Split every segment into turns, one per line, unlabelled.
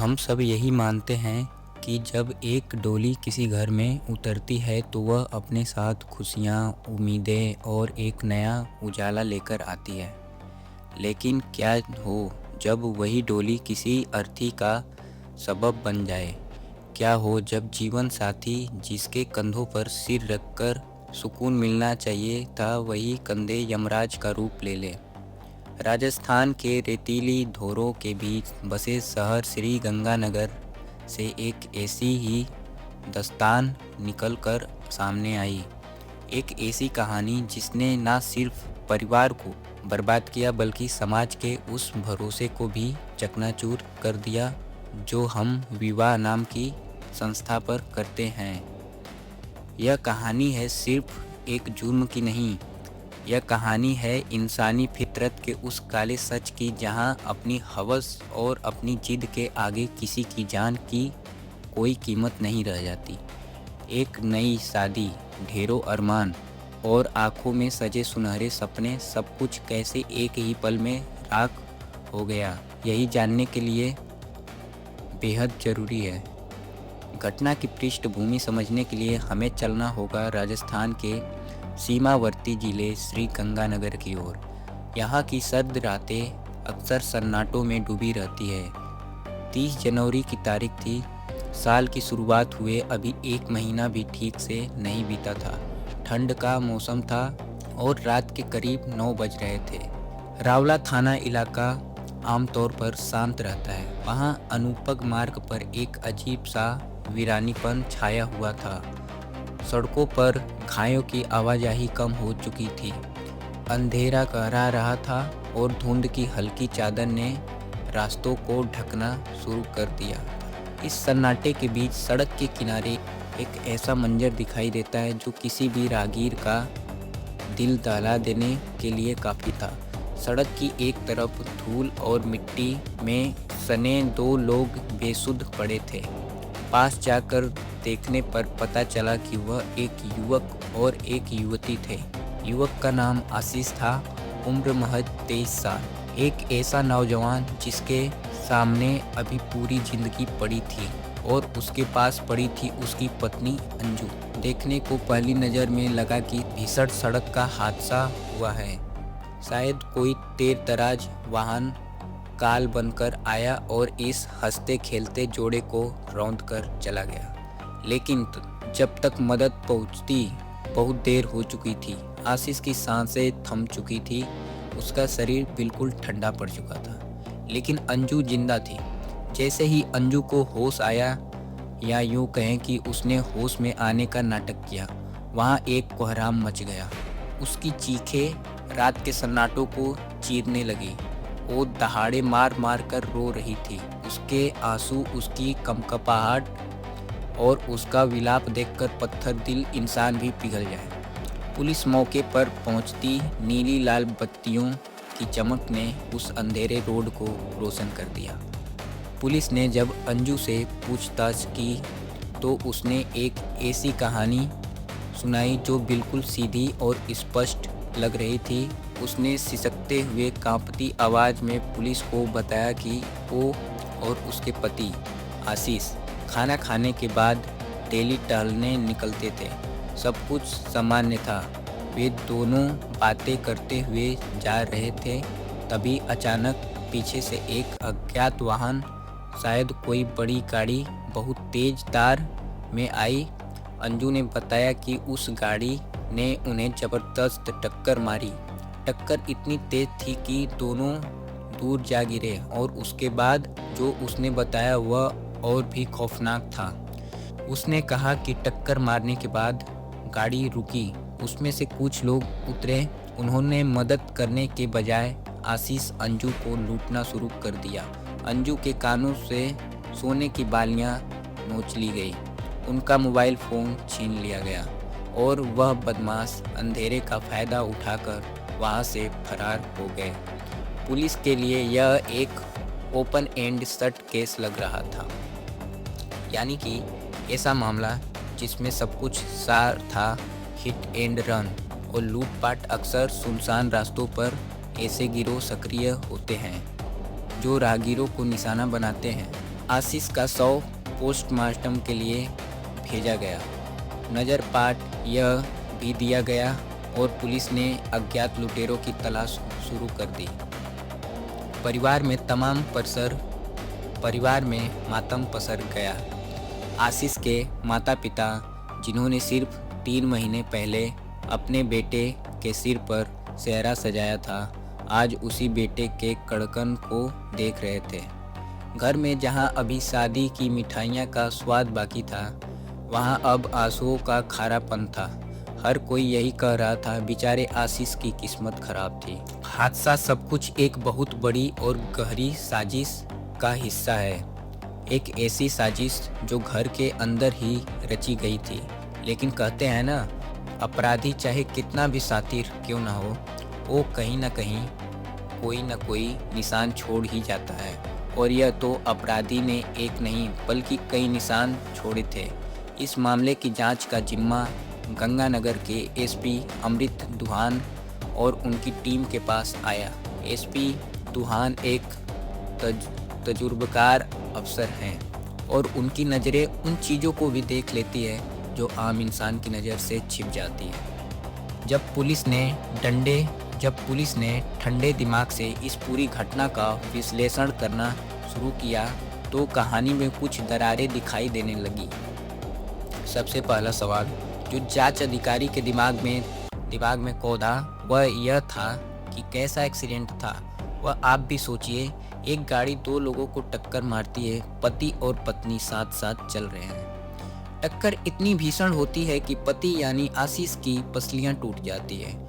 हम सब यही मानते हैं कि जब एक डोली किसी घर में उतरती है तो वह अपने साथ खुशियाँ, उम्मीदें और एक नया उजाला लेकर आती है। लेकिन क्या हो जब वही डोली किसी अर्थी का सबब बन जाए? क्या हो जब जीवन साथी जिसके कंधों पर सिर रखकर सुकून मिलना चाहिए था वही कंधे यमराज का रूप ले ले? राजस्थान के रेतीली धोरों के बीच बसे शहर श्री गंगानगर से एक ऐसी ही दास्तान निकल कर सामने आई। एक ऐसी कहानी जिसने ना सिर्फ परिवार को बर्बाद किया बल्कि समाज के उस भरोसे को भी चकनाचूर कर दिया जो हम विवाह नाम की संस्था पर करते हैं। यह कहानी है सिर्फ एक जुर्म की नहीं, यह कहानी है इंसानी फितरत के उस काले सच की जहां अपनी हवस और अपनी जिद के आगे किसी की जान की कोई कीमत नहीं रह जाती। एक नई शादी, ढेरों अरमान और आंखों में सजे सुनहरे सपने, सब कुछ कैसे एक ही पल में राख हो गया, यही जानने के लिए बेहद ज़रूरी है। घटना की पृष्ठभूमि समझने के लिए हमें चलना होगा राजस्थान के सीमावर्ती जिले श्री गंगानगर की ओर। यहाँ की सर्द रातें अक्सर सन्नाटों में डूबी रहती है। 30 जनवरी की तारीख थी। साल की शुरुआत हुए अभी एक महीना भी ठीक से नहीं बीता था। ठंड का मौसम था और रात के करीब 9 बज रहे थे। रावला थाना इलाका आमतौर पर शांत रहता है। वहाँ अनूपग मार्ग पर एक अजीब सा वीरानीपन छाया हुआ था। सड़कों पर गायों की आवाजाही कम हो चुकी थी। अंधेरा गहरा रहा था और धुंध की हल्की चादर ने रास्तों को ढकना शुरू कर दिया। इस सन्नाटे के बीच सड़क के किनारे एक ऐसा मंजर दिखाई देता है जो किसी भी राहगीर का दिल दहला देने के लिए काफ़ी था। सड़क की एक तरफ धूल और मिट्टी में सने 2 लोग बेसुध पड़े थे। पास जाकर देखने पर पता चला कि वह एक युवक और एक युवती थे। युवक का नाम आशीष था, उम्र महज 23 साल। एक ऐसा नौजवान जिसके सामने अभी पूरी जिंदगी पड़ी थी और उसके पास पड़ी थी उसकी पत्नी अंजू। देखने को पहली नज़र में लगा कि भीषण सड़क का हादसा हुआ है। शायद कोई तेज तराज वाहन काल बनकर आया और इस हंसते खेलते जोड़े को रौंद कर चला गया। लेकिन जब तक मदद पहुंचती बहुत देर हो चुकी थी। आशीष की सांसें थम चुकी थी, उसका शरीर बिल्कुल ठंडा पड़ चुका था। लेकिन अंजू जिंदा थी। जैसे ही अंजू को होश आया, या यूं कहें कि उसने होश में आने का नाटक किया, वहाँ एक कोहराम मच गया। उसकी चीखें रात के सन्नाटों को चीरने लगी। वो दहाड़े मार मार कर रो रही थी। उसके आंसू, उसकी कंपकपाहट और उसका विलाप देखकर पत्थर दिल इंसान भी पिघल जाए। पुलिस मौके पर पहुंचती नीली लाल बत्तियों की चमक ने उस अंधेरे रोड को रोशन कर दिया। पुलिस ने जब अंजू से पूछताछ की तो उसने एक ऐसी कहानी सुनाई जो बिल्कुल सीधी और स्पष्ट लग रही थी। उसने सिसकते हुए कांपती आवाज़ में पुलिस को बताया कि वो और उसके पति आशीष खाना खाने के बाद डेली टहलने निकलते थे। सब कुछ सामान्य था। वे दोनों बातें करते हुए जा रहे थे। तभी अचानक पीछे से एक अज्ञात वाहन, शायद कोई बड़ी गाड़ी, बहुत तेज रफ्तार में आई। अंजू ने बताया कि उस गाड़ी ने उन्हें ज़बरदस्त टक्कर मारी। टक्कर इतनी तेज थी कि दोनों दूर जा गिरे और उसके बाद जो उसने बताया वह और भी खौफनाक था। उसने कहा कि टक्कर मारने के बाद गाड़ी रुकी। उसमें से कुछ लोग उतरे। उन्होंने मदद करने के बजाय आशीष अंजू को लूटना शुरू कर दिया। अंजू के कानों से सोने की बालियां नोच ली गई। उनका मोबाइल फ़ोन छीन लिया गया और वह बदमाश अंधेरे का फ़ायदा उठाकर वहां से फरार हो गए। पुलिस के लिए यह एक ओपन एंड शट केस लग रहा था, यानी कि ऐसा मामला जिसमें सब कुछ सार था, हिट एंड रन और लूटपाट। अक्सर सुनसान रास्तों पर ऐसे गिरोह सक्रिय होते हैं जो राहगीरों को निशाना बनाते हैं। आशीष का शव पोस्टमार्टम के लिए भेजा गया। नज़र पाट यह भी दिया गया और पुलिस ने अज्ञात लुटेरों की तलाश शुरू कर दी। परिवार में मातम पसर गया। आशीष के माता पिता, जिन्होंने सिर्फ 3 महीने पहले अपने बेटे के सिर पर सेहरा सजाया था, आज उसी बेटे के कड़कन को देख रहे थे। घर में जहां अभी शादी की मिठाइयाँ का स्वाद बाकी था, वहां अब आंसुओं का खारापन था। हर कोई यही कह रहा था, बेचारे आशीष की किस्मत खराब थी। हादसा सब कुछ एक बहुत बड़ी और गहरी साजिश का हिस्सा है। एक ऐसी साजिश जो घर के अंदर ही रची गई थी। लेकिन कहते हैं ना, अपराधी चाहे कितना भी शातिर क्यों ना हो, वो कहीं ना कहीं कोई ना कोई निशान छोड़ ही जाता है। और यह तो अपराधी ने एक नहीं बल्कि कई निशान छोड़े थे। इस मामले की जांच का जिम्मा गंगानगर के एसपी अमृत दुहान और उनकी टीम के पास आया। एसपी दुहान एक तजुर्बेकार अफसर हैं और उनकी नज़रें उन चीज़ों को भी देख लेती है जो आम इंसान की नज़र से छिप जाती है। जब पुलिस ने ठंडे दिमाग से इस पूरी घटना का विश्लेषण करना शुरू किया तो कहानी में कुछ दरारें दिखाई देने लगी। सबसे पहला सवाल जो जांच अधिकारी के दिमाग में कौधा वह यह था कि कैसा एक्सीडेंट था। वह आप भी सोचिए, एक गाड़ी 2 लोगों को टक्कर मारती है। पति और पत्नी साथ साथ चल रहे हैं। टक्कर इतनी भीषण होती है कि पति यानी आशीष की पसलियां टूट जाती है।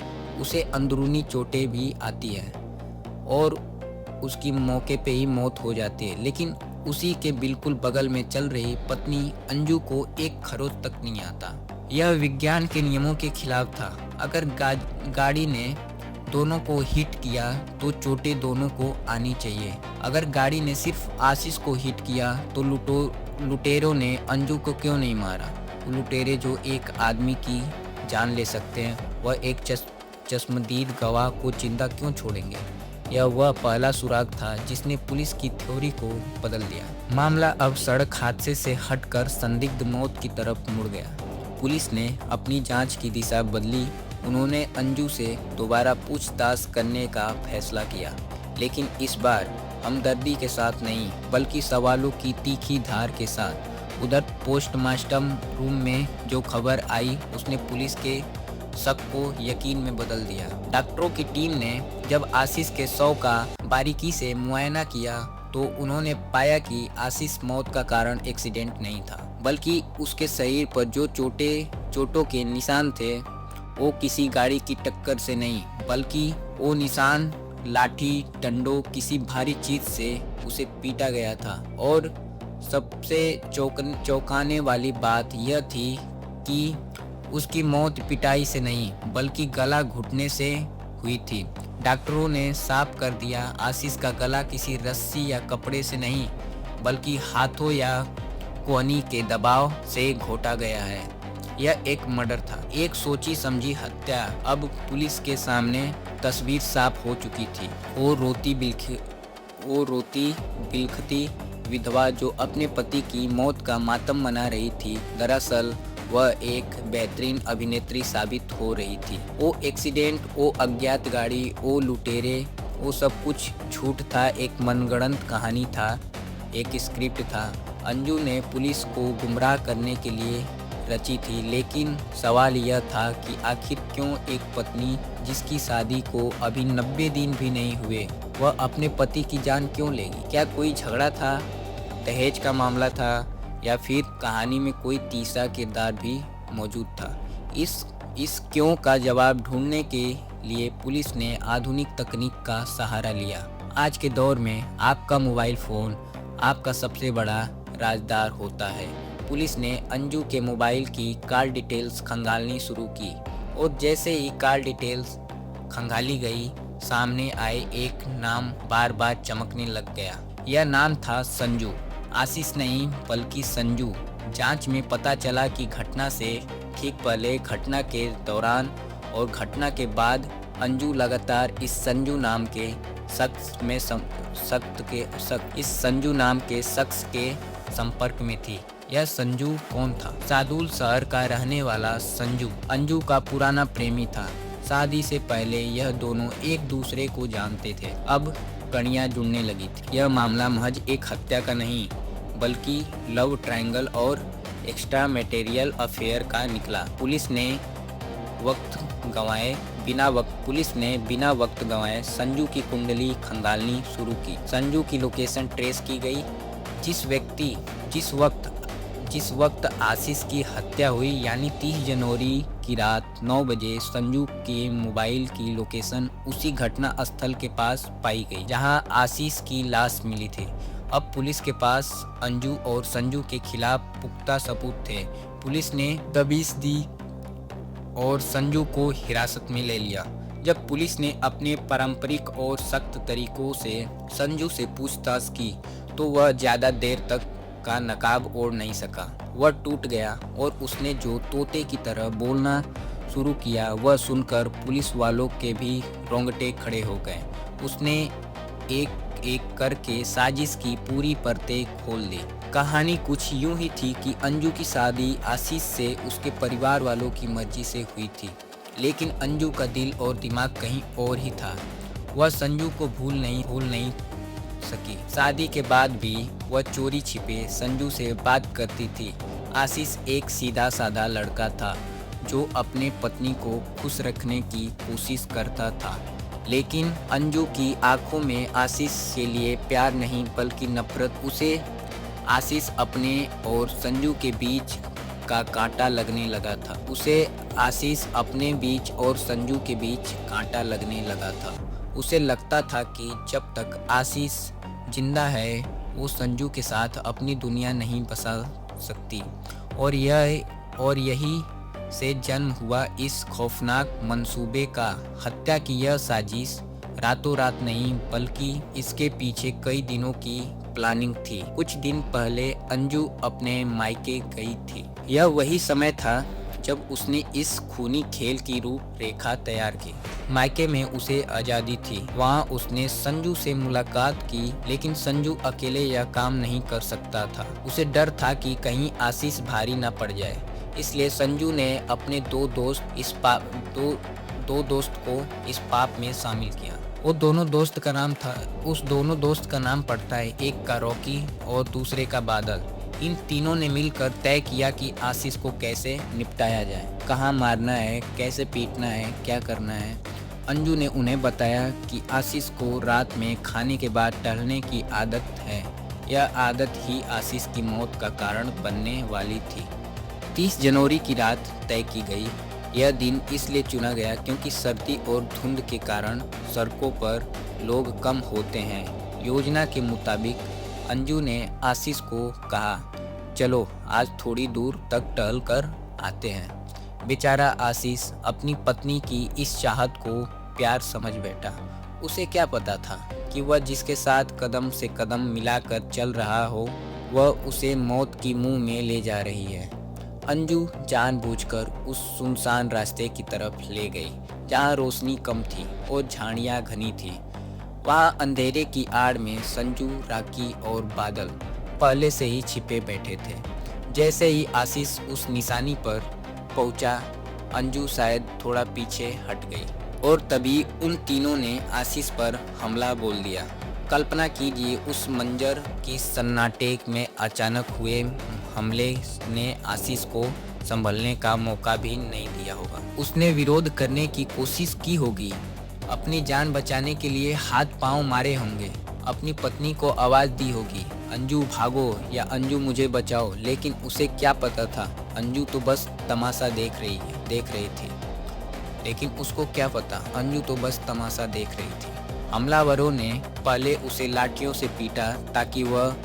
उसे अंदरूनी चोटें भी आती है और उसकी मौके पे ही मौत हो जाती है। लेकिन उसी के बिल्कुल बगल में चल रही पत्नी अंजू को एक खरोच तक नहीं आता। यह विज्ञान के नियमों के खिलाफ था। अगर गाड़ी ने दोनों को हिट किया तो चोटें दोनों को आनी चाहिए। अगर गाड़ी ने सिर्फ आशीष को हिट किया तो लुटेरों ने अंजू को क्यों नहीं मारा। लुटेरे जो एक आदमी की जान ले सकते हैं, वह एक चश्मदीद गवाह को जिंदा क्यों छोड़ेंगे। यह वह पहला सुराग था जिसने पुलिस की थ्योरी को बदल दिया। मामला अब सड़क हादसे से हटकर संदिग्ध मौत की तरफ मुड़ गया। पुलिस ने अपनी जांच की दिशा बदली। उन्होंने अंजू से दोबारा पूछताछ करने का फैसला किया, लेकिन इस बार हमदर्दी के साथ नहीं बल्कि सवालों की तीखी धार के साथ। उधर पोस्टमार्टम रूम में जो खबर आई उसने पुलिस के शक को यकीन में बदल दिया। डॉक्टरों की टीम ने जब आशीष के शव का बारीकी से मुआयना किया तो उन्होंने पाया कि आशीष मौत का कारण एक्सीडेंट नहीं था, बल्कि उसके शरीर पर जो चोटों के निशान थे वो किसी गाड़ी की टक्कर से नहीं, बल्कि वो निशान लाठी डंडों किसी भारी चीज से उसे पीटा गया था। और सबसे चौंकाने वाली बात यह थी कि उसकी मौत पिटाई से नहीं बल्कि गला घुटने से हुई थी। डॉक्टरों ने साफ कर दिया, आशीष का गला किसी रस्सी या कपड़े से नहीं बल्कि हाथों या कोहनी के दबाव से घोटा गया है। यह एक मर्डर था, एक सोची समझी हत्या। अब पुलिस के सामने तस्वीर साफ हो चुकी थी। वो रोती बिलखती विधवा जो अपने पति की मौत का मातम मना रही थी, दरअसल वह एक बेहतरीन अभिनेत्री साबित हो रही थी। वो एक्सीडेंट, वो अज्ञात गाड़ी, वो लुटेरे, वो सब कुछ झूठ था। एक मनगढ़ंत कहानी था, एक स्क्रिप्ट था। अंजू ने पुलिस को गुमराह करने के लिए रची थी। लेकिन सवाल यह था कि आखिर क्यों एक पत्नी जिसकी शादी को अभी 90 दिन भी नहीं हुए, वह अपने पति की जान क्यों लेगी। क्या कोई झगड़ा था, दहेज का मामला था, या फिर कहानी में कोई तीसरा किरदार भी मौजूद था। इस क्यों का जवाब ढूंढने के लिए पुलिस ने आधुनिक तकनीक का सहारा लिया। आज के दौर में आपका मोबाइल फ़ोन आपका सबसे बड़ा राजदार होता है। पुलिस ने अंजू के मोबाइल की कॉल डिटेल्स खंगालनी शुरू की और जैसे ही कॉल डिटेल्स खंगाली गई, सामने आए एक नाम बार बार चमकने लग गया। यह नाम था संजू। आशीष नहीं बल्कि संजू। जांच में पता चला कि घटना से ठीक पहले, घटना के दौरान और घटना के बाद अंजू लगातार इस संजू नाम के इस संजू नाम के शख्स के संपर्क में थी। यह संजू कौन था? सादुल शहर का रहने वाला संजू अंजू का पुराना प्रेमी था। शादी से पहले यह दोनों एक दूसरे को जानते थे। अब कड़ियां जुड़ने लगी थी। यह मामला महज एक हत्या का नहीं बल्कि लव ट्रायंगल और एक्स्ट्रा मैटेरियल अफेयर का निकला। पुलिस ने बिना वक्त गंवाए संजू की कुंडली खंगालनी शुरू की। संजू की लोकेशन ट्रेस की गई। जिस वक्त आशीष की हत्या हुई यानी 30 जनवरी की रात 9 बजे संजू के मोबाइल की लोकेशन उसी घटना स्थल के पास पाई गई जहां आशीष की लाश मिली थी। अब पुलिस के पास अंजू और संजू के खिलाफ पुख्ता सबूत थे। पुलिस ने दबिश दी और संजू को हिरासत में ले लिया। जब पुलिस ने अपने पारंपरिक और सख्त तरीकों से संजू से पूछताछ की तो वह ज़्यादा देर तक का नकाब ओढ़ नहीं सका। वह टूट गया और उसने जो तोते की तरह बोलना शुरू किया वह सुनकर पुलिस वालों के भी रोंगटे खड़े हो गए। उसने एक एक करके साजिश की पूरी परतें खोल दी। कहानी कुछ यूं ही थी कि अंजू की शादी आशीष से उसके परिवार वालों की मर्जी से हुई थी, लेकिन अंजू का दिल और दिमाग कहीं और ही था। वह संजू को भूल नहीं सकी। शादी के बाद भी वह चोरी छिपे संजू से बात करती थी। आशीष एक सीधा साधा लड़का था जो अपने पत्नी को खुश रखने की कोशिश करता था, लेकिन अंजू की आंखों में आशीष के लिए प्यार नहीं बल्कि नफरत। उसे आशीष अपने और संजू के बीच का कांटा लगने लगा था। उसे लगता था कि जब तक आशीष जिंदा है वो संजू के साथ अपनी दुनिया नहीं बसा सकती, और यही से जन्म हुआ इस खौफनाक मंसूबे का। हत्या की यह साजिश रातों रात नहीं बल्कि इसके पीछे कई दिनों की प्लानिंग थी। कुछ दिन पहले अंजू अपने मायके गई थी। यह वही समय था जब उसने इस खूनी खेल की रूपरेखा तैयार की। मायके में उसे आज़ादी थी। वहाँ उसने संजू से मुलाकात की, लेकिन संजू अकेले यह काम नहीं कर सकता था। उसे डर था कि कहीं आशीष भारी न पड़ जाए, इसलिए संजू ने अपने दो दोस्त को इस पाप में शामिल किया। उस दोनों दोस्त का नाम पड़ता है, एक का रॉकी और दूसरे का बादल। इन तीनों ने मिलकर तय किया कि आशीष को कैसे निपटाया जाए, कहाँ मारना है, कैसे पीटना है, क्या करना है। अंजू ने उन्हें बताया कि आशीष को रात में खाने के बाद टहलने की आदत है। यह आदत ही आशीष की मौत का कारण बनने वाली थी। 30 जनवरी की रात तय की गई। यह दिन इसलिए चुना गया क्योंकि सर्दी और धुंध के कारण सड़कों पर लोग कम होते हैं। योजना के मुताबिक अंजू ने आशीष को कहा, चलो आज थोड़ी दूर तक टहल कर आते हैं। बेचारा आशीष अपनी पत्नी की इस चाहत को प्यार समझ बैठा। उसे क्या पता था कि वह जिसके साथ कदम से कदम मिलाकर चल रहा हो वह उसे मौत की मुंह में ले जा रही है। अंजू जानबूझकर उस सुनसान रास्ते की तरफ ले गई जहाँ रोशनी कम थी और झाड़ियाँ घनी थी। वहाँ अंधेरे की आड़ में संजू, राकी और बादल पहले से ही छिपे बैठे थे। जैसे ही आशीष उस निशानी पर पहुंचा, अंजू शायद थोड़ा पीछे हट गई और तभी उन तीनों ने आशीष पर हमला बोल दिया। कल्पना कीजिए उस मंजर की सन्नाटे में अचानक हुए हमले ने आशीष को संभलने का मौका भी नहीं दिया होगा। उसने विरोध करने की कोशिश की होगी, अपनी जान बचाने के लिए हाथ पांव मारे होंगे, अपनी पत्नी को आवाज़ दी होगी, अंजू भागो या अंजू मुझे बचाओ। लेकिन उसे क्या पता था, अंजू तो बस तमाशा देख रही थी। लेकिन उसको क्या पता, अंजू तो बस तमाशा देख रही थी। हमलावरों ने पहले उसे लाठियों से पीटा ताकि वह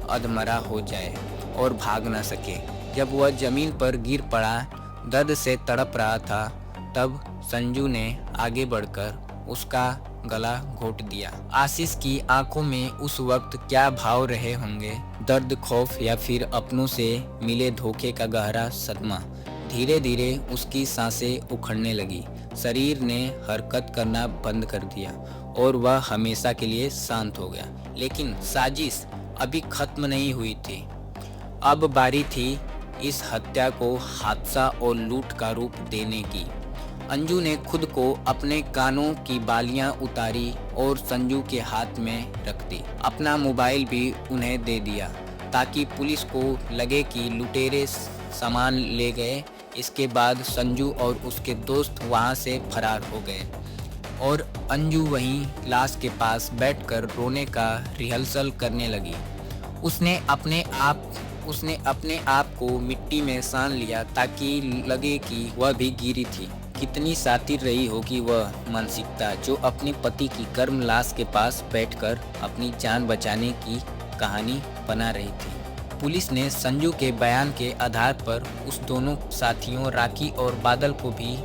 अधमरा हो जाए और भाग न सके। जब वह जमीन पर गिर पड़ा, दर्द से तड़प रहा था, तब संजू ने आगे बढ़कर उसका गला घोंट दिया। आशीष की आंखों में उस वक्त क्या भाव रहे होंगे, दर्द, खौफ या फिर अपनों से मिले धोखे का गहरा सदमा। धीरे धीरे उसकी सांसें उखड़ने लगी, शरीर ने हरकत करना बंद कर दिया और वह हमेशा के लिए शांत हो गया। लेकिन साजिश अभी खत्म नहीं हुई थी। अब बारी थी इस हत्या को हादसा और लूट का रूप देने की। अंजू ने खुद को अपने कानों की बालियां उतारी और संजू के हाथ में रख दी। अपना मोबाइल भी उन्हें दे दिया ताकि पुलिस को लगे कि लुटेरे सामान ले गए। इसके बाद संजू और उसके दोस्त वहां से फरार हो गए और अंजू वहीं लाश के पास बैठकर रोने का रिहर्सल करने लगी। उसने अपने आप को मिट्टी में सान लिया ताकि लगे कि वह भी गिरी थी। कितनी शातिर रही होगी वह मानसिकता जो अपने पति की गर्म लाश के पास बैठकर अपनी जान बचाने की कहानी बना रही थी। पुलिस ने संजू के बयान के आधार पर उस दोनों साथियों राखी और बादल को भी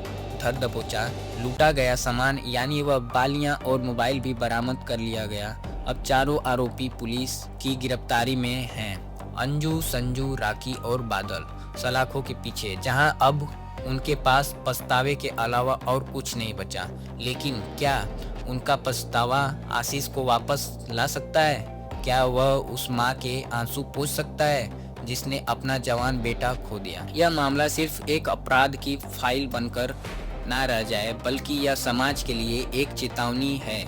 धर दबोचा। लूटा गया सामान यानी वह बालियां और मोबाइल भी बरामद कर लिया गया। अब चारों आरोपी पुलिस की गिरफ्तारी में हैं। अंजू, संजू, राखी और बादल सलाखों के पीछे, जहां अब उनके पास पछतावे के अलावा और कुछ नहीं बचा। लेकिन क्या उनका पछतावा आशीष को वापस ला सकता है? क्या वह उस माँ के आंसू पोंछ सकता है जिसने अपना जवान बेटा खो दिया? यह मामला सिर्फ एक अपराध की फाइल बनकर ना रह जाए, बल्कि यह समाज के लिए एक चेतावनी है,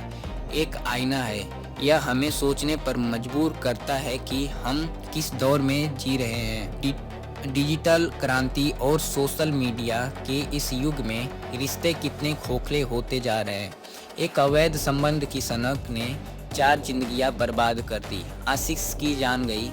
एक आईना है। यह हमें सोचने पर मजबूर करता है कि हम किस दौर में जी रहे हैं। डिजिटल क्रांति और सोशल मीडिया के इस युग में रिश्ते कितने खोखले होते जा रहे हैं। एक अवैध संबंध की सनक ने 4 जिंदगियां बर्बाद कर दी। आशीष की जान गई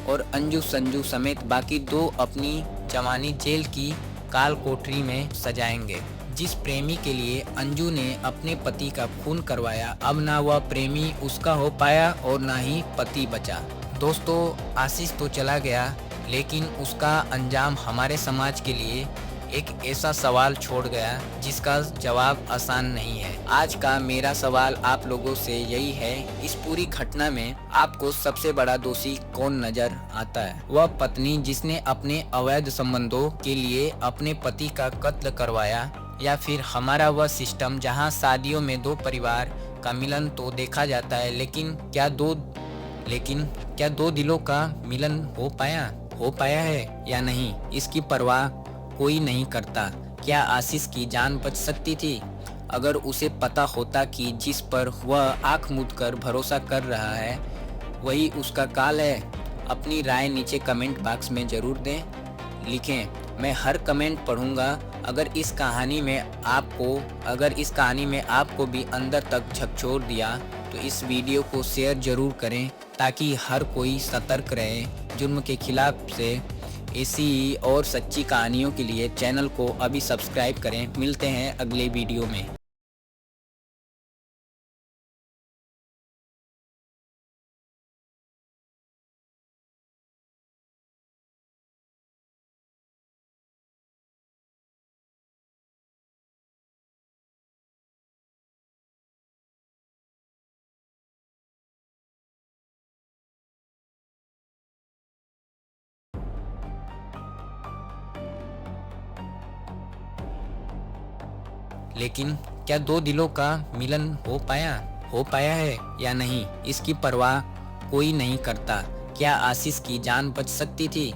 और अंजू, संजू समेत बाकी 2 अपनी जवानी जेल की काल कोठरी में सजाएंगे। जिस प्रेमी के लिए अंजू ने अपने पति का खून करवाया, अब ना वह प्रेमी उसका हो पाया और ना ही पति बचा। दोस्तों, आशीष तो चला गया, लेकिन उसका अंजाम हमारे समाज के लिए एक ऐसा सवाल छोड़ गया जिसका जवाब आसान नहीं है। आज का मेरा सवाल आप लोगों से यही है, इस पूरी घटना में आपको सबसे बड़ा दोषी कौन नजर आता है? वह पत्नी जिसने अपने अवैध संबंधों के लिए अपने पति का कत्ल करवाया, या फिर हमारा वह सिस्टम जहां शादियों में 2 परिवार का मिलन तो देखा जाता है, लेकिन क्या दो दिलों का मिलन हो पाया है या नहीं, इसकी परवाह कोई नहीं करता। क्या आशीष की जान बच सकती थी अगर उसे पता होता कि जिस पर वह आंख मूंदकर भरोसा कर रहा है वही उसका काल है? अपनी राय नीचे कमेंट बॉक्स में जरूर दें। लिखें, मैं हर कमेंट पढ़ूंगा। अगर इस कहानी में आपको भी अंदर तक झकझोर दिया तो इस वीडियो को शेयर जरूर करें ताकि हर कोई सतर्क रहे। जुर्म के खिलाफ से ऐसी और सच्ची कहानियों के लिए चैनल को अभी सब्सक्राइब करें। मिलते हैं अगले वीडियो में। लेकिन क्या 2 दिलों का मिलन हो पाया है या नहीं, इसकी परवाह कोई नहीं करता। क्या आशीष की जान बच सकती थी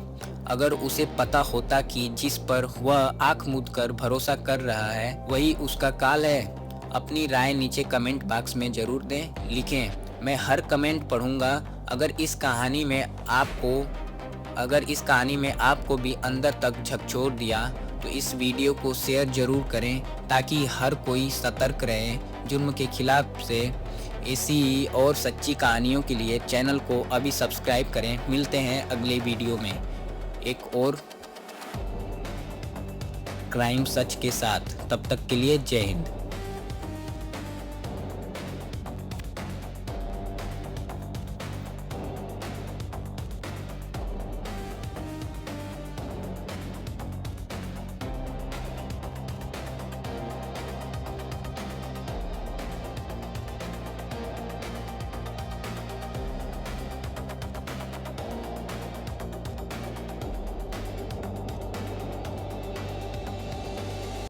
अगर उसे पता होता कि जिस पर वह आंख मूंदकर भरोसा कर रहा है वही उसका काल है? अपनी राय नीचे कमेंट बॉक्स में जरूर दें। लिखें, मैं हर कमेंट पढ़ूंगा। अगर इस कहानी में आपको भी अंदर तक झकझोर दिया तो इस वीडियो को शेयर जरूर करें ताकि हर कोई सतर्क रहे। जुर्म के खिलाफ से ऐसी और सच्ची कहानियों के लिए चैनल को अभी सब्सक्राइब करें। मिलते हैं अगले वीडियो में एक और क्राइम सच के साथ। तब तक के लिए जय हिंद।